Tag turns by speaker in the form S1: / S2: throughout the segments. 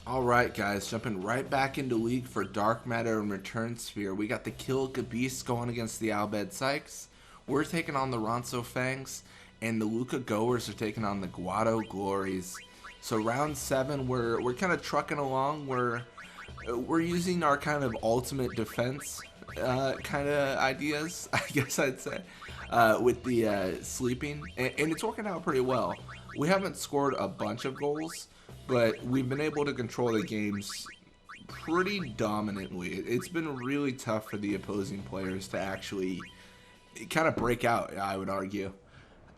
S1: Alright guys, jumping right back into League for Dark Matter and Return Sphere. We got the Kill Beast going against the Albed Sykes. We're taking on the Ronso Fangs, and the Luca Goers are taking on the Guado Glories. So round 7, we're kind of trucking along. We're using our kind of ultimate defense kind of ideas, I guess I'd say, with the sleeping, and it's working out pretty well. We haven't scored a bunch of goals, but we've been able to control the games pretty dominantly. It's been really tough for the opposing players to actually kind of break out, I would argue.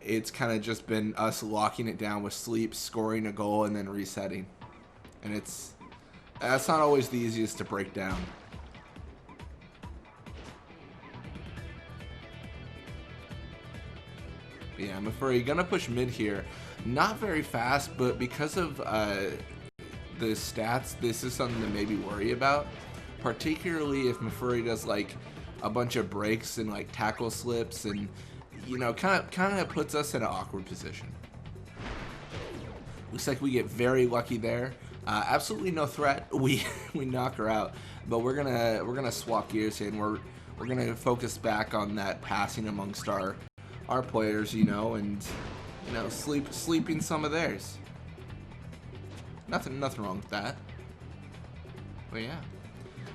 S1: It's kind of just been us locking it down with sleep, scoring a goal, and then resetting. And that's not always the easiest to break down. But yeah, Mafuri gonna push mid here. Not very fast, but because of the stats, this is something to maybe worry about. Particularly if Mafuri does like a bunch of breaks and like tackle slips, and you know, kind of puts us in an awkward position. Looks like we get very lucky there. Absolutely no threat. We knock her out, but we're gonna swap gears here, and we're gonna focus back on that passing amongst our players, you know, and you know, sleeping some of theirs. Nothing wrong with that. But yeah,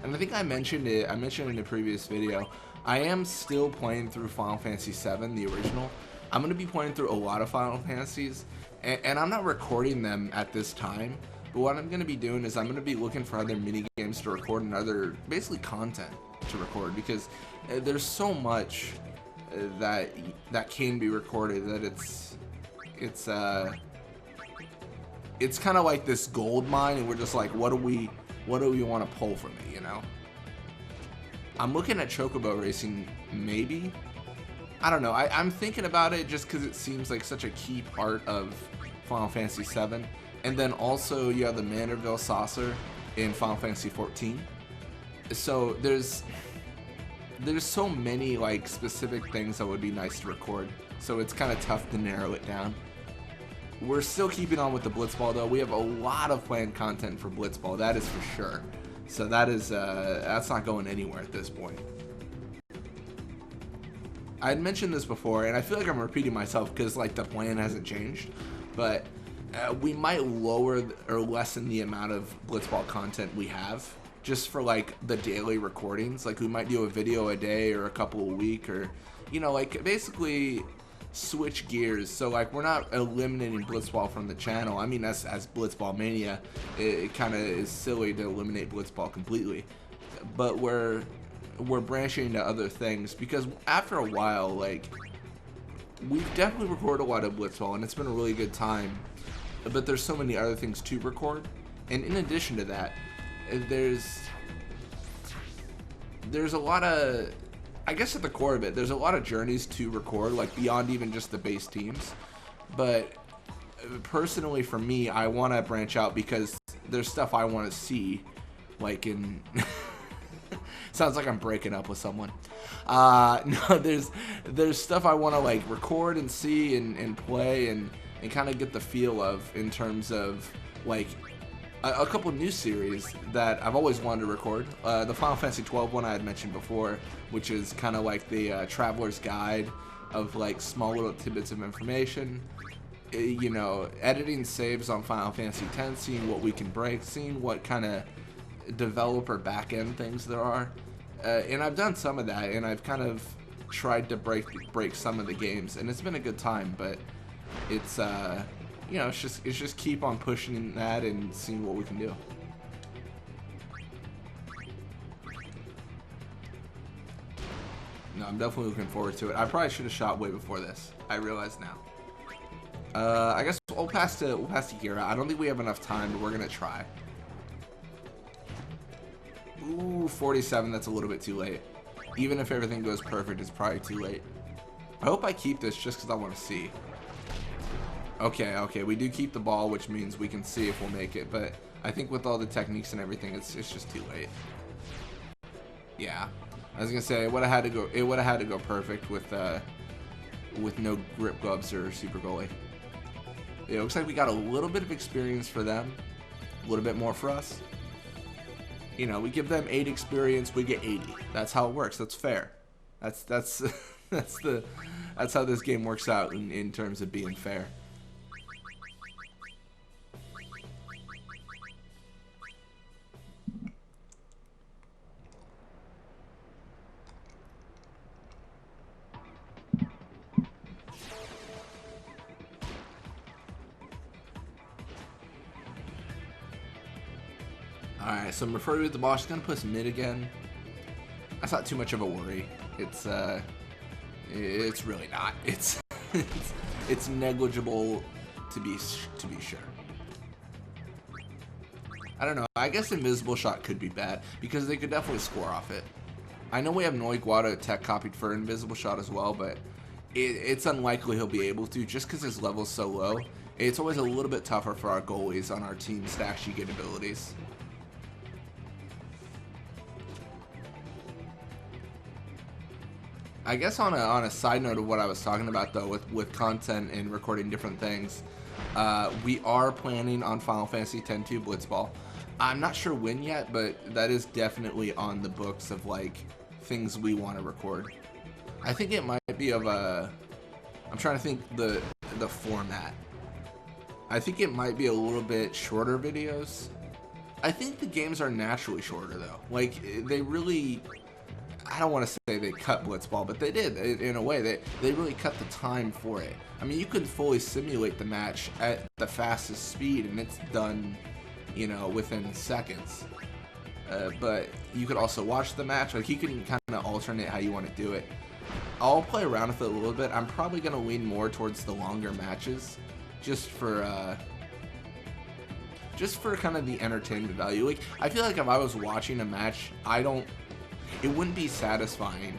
S1: and I think I mentioned it. I mentioned in a previous video. I am still playing through Final Fantasy VII, the original. I'm gonna be playing through a lot of Final Fantasies, and I'm not recording them at this time. But what I'm gonna be doing is I'm gonna be looking for other mini games to record and other basically content to record, because there's so much that can be recorded that it's kind of like this gold mine, and we're just like, what do we want to pull from it, you know? I'm looking at Chocobo racing, maybe. I don't know. I'm thinking about it just because it seems like such a key part of Final Fantasy VII, and then also you have the Manorville saucer in Final Fantasy XIV. So there's so many like specific things that would be nice to record, so it's kind of tough to narrow it down. We're still keeping on with the Blitzball though. We have a lot of planned content for Blitzball, that is for sure. So that's not going anywhere at this point. I had mentioned this before, and I feel like I'm repeating myself because like the plan hasn't changed, but we might lower or lessen the amount of Blitzball content we have, just for like the daily recordings. Like we might do a video a day or a couple a week, or you know, like basically switch gears. So like we're not eliminating Blitzball from the channel. I mean, as Blitzball Mania, it kind of is silly to eliminate Blitzball completely, but we're branching into other things, because after a while, like, we've definitely recorded a lot of Blitzball and it's been a really good time, but there's so many other things to record. And in addition to that, there's a lot of, I guess at the core of it, there's a lot of journeys to record, like beyond even just the base teams. But personally for me, I want to branch out because there's stuff I want to see, like in sounds like I'm breaking up with someone. No, there's stuff I want to like record and see and play and kind of get the feel of, in terms of like a couple new series that I've always wanted to record. The Final Fantasy XII one I had mentioned before, which is kind of like the Traveler's Guide of like small little tidbits of information. You know, editing saves on Final Fantasy X, seeing what we can break, seeing what kind of developer back-end things there are. And I've done some of that, and I've kind of tried to break some of the games, and it's been a good time, but it's you know, it's just keep on pushing that and seeing what we can do. No, I'm definitely looking forward to it. I probably should have shot way before this. I realize now. I guess we'll pass to Gira. I don't think we have enough time, but we're gonna try. Ooh, 47. That's a little bit too late. Even if everything goes perfect, it's probably too late. I hope I keep this just because I want to see. Okay, we do keep the ball, which means we can see if we'll make it, but I think with all the techniques and everything, it's just too late. Yeah, I was gonna say it would have had to go perfect with no grip gloves or super goalie. It looks like we got a little bit of experience for them. a little bit more for us. You know, we give them 8 experience, we get 80. That's how it works. That's fair. That's that's how this game works out in terms of being fair. Alright, so Murphy with the ball. She's going to push mid again. That's not too much of a worry. It's really not. It's negligible to be sure. I don't know. I guess Invisible Shot could be bad because they could definitely score off it. I know we have Guado tech copied for Invisible Shot as well, but it's unlikely he'll be able to just because his level's so low. It's always a little bit tougher for our goalies on our teams to actually get abilities. I guess on a side note of what I was talking about though with content and recording different things, we are planning on Final Fantasy X-2 Blitzball. I'm not sure when yet, but that is definitely on the books of like things we want to record. I think it might be of a, I'm trying to think the format. I think it might be a little bit shorter videos. I think the games are naturally shorter though. Like they really, I don't want to say they cut Blitzball, but they did in a way. They really cut the time for it. I mean, you can fully simulate the match at the fastest speed, and it's done, you know, within seconds. But you could also watch the match. Like you can kind of alternate how you want to do it. I'll play around with it a little bit. I'm probably gonna lean more towards the longer matches, just for kind of the entertainment value. Like I feel like if I was watching a match, it wouldn't be satisfying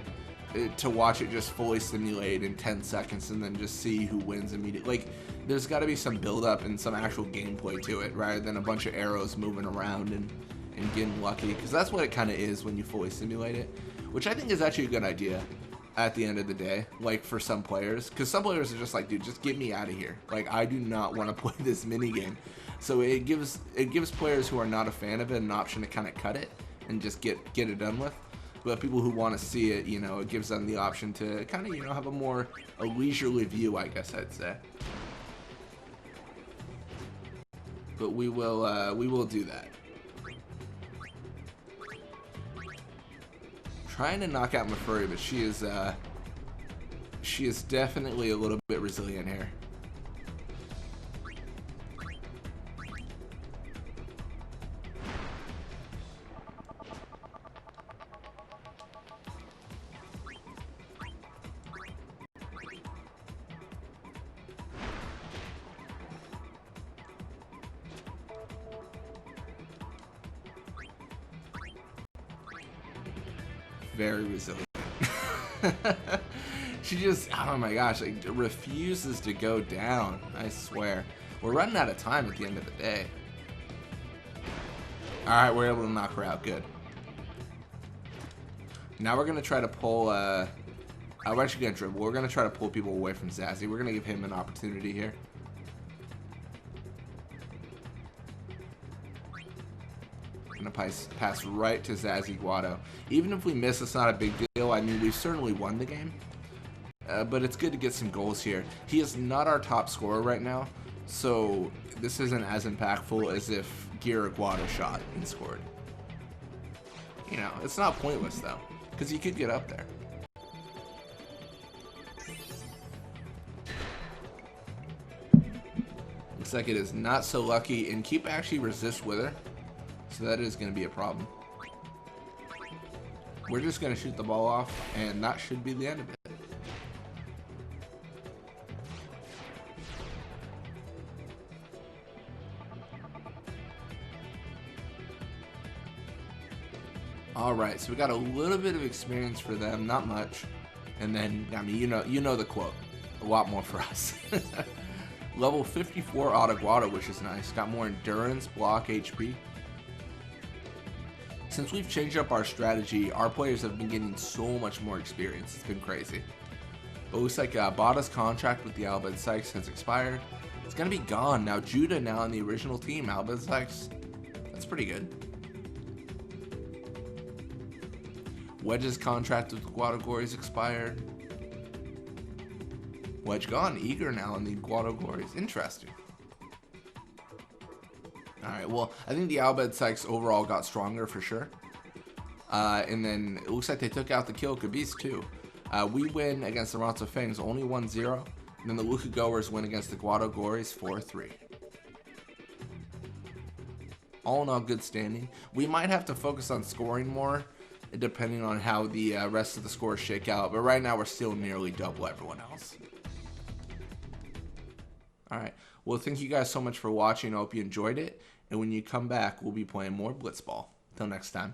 S1: to watch it just fully simulate in 10 seconds and then just see who wins immediately. Like, there's got to be some build-up and some actual gameplay to it, rather than a bunch of arrows moving around and getting lucky, because that's what it kind of is when you fully simulate it, which I think is actually a good idea at the end of the day, like for some players, because some players are just like, dude, just get me out of here. Like, I do not want to play this minigame. So it gives players who are not a fan of it an option to kind of cut it and just get it done with. But people who want to see it, you know, it gives them the option to kind of, you know, have a leisurely view, I guess I'd say. But we will do that. Trying to knock out Mafuri, but she is definitely a little bit resilient here. Very resilient. She just, oh my gosh, like, refuses to go down. I swear. We're running out of time at the end of the day. Alright, we're able to knock her out. Good. Now we're going to try to pull, I'm actually going to dribble. We're going to try to pull people away from Zazzy. We're going to give him an opportunity here. Pass right to Zazzy Guado. Even if we miss, it's not a big deal. I mean, we've certainly won the game. But it's good to get some goals here. He is not our top scorer right now, so this isn't as impactful as if Gear or Guado shot and scored. You know, it's not pointless, though, because you could get up there. Looks like it is not so lucky, and Keep actually resists Wither. So that is going to be a problem. We're just going to shoot the ball off, and that should be the end of it. Alright, so we got a little bit of experience for them, not much. And then, I mean, you know the quote. A lot more for us. Level 54 auto Guado, which is nice. Got more endurance, block, HP. Since we've changed up our strategy, our players have been getting so much more experience. It's been crazy. But it looks like Bada's contract with the Albed Sykes has expired. It's going to be gone. Now Judah now on the original team. Albed Sykes That's pretty good. Wedge's contract with Guado Glories expired. Wedge gone. Eager now in the Guado Glories. Interesting. Alright, well, I think the Albed Sykes overall got stronger for sure. And then it looks like they took out the Kilka Beast too. We win against the Ronto Fangs only 1-0. And then the Luka Goers win against the Guado Glories 4-3. All in all, good standing. We might have to focus on scoring more, depending on how the rest of the scores shake out. But right now, we're still nearly double everyone else. Alright, well, thank you guys so much for watching. I hope you enjoyed it. And when you come back, we'll be playing more Blitzball. Until next time.